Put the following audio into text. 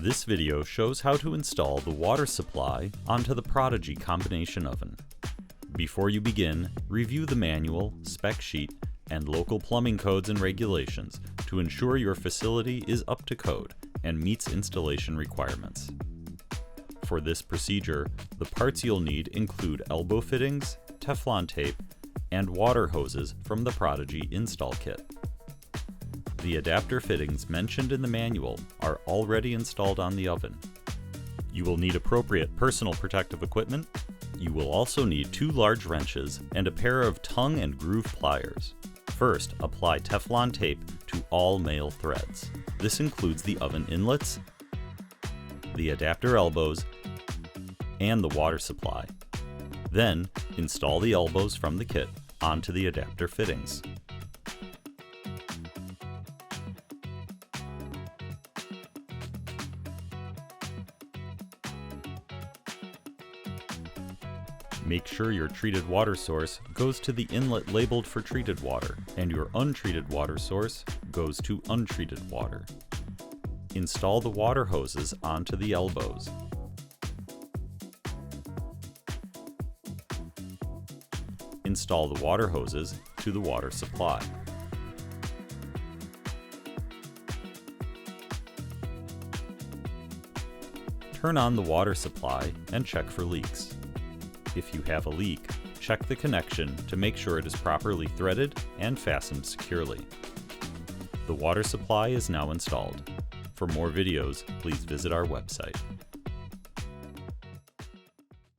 This video shows how to install the water supply onto the Prodigi Combination Oven. Before you begin, review the manual, spec sheet, and local plumbing codes and regulations to ensure your facility is up to code and meets installation requirements. For this procedure, the parts you'll need include elbow fittings, Teflon tape, and water hoses from the Prodigi install kit. The adapter fittings mentioned in the manual are already installed on the oven. You will need appropriate personal protective equipment. You will also need 2 large wrenches and a pair of tongue and groove pliers. First, apply Teflon tape to all male threads. This includes the oven inlets, the adapter elbows, and the water supply. Then, install the elbows from the kit onto the adapter fittings. Make sure your treated water source goes to the inlet labeled for treated water, and your untreated water source goes to untreated water. Install the water hoses onto the elbows. Install the water hoses to the water supply. Turn on the water supply and check for leaks. If you have a leak, check the connection to make sure it is properly threaded and fastened securely. The water supply is now installed. For more videos, please visit our website.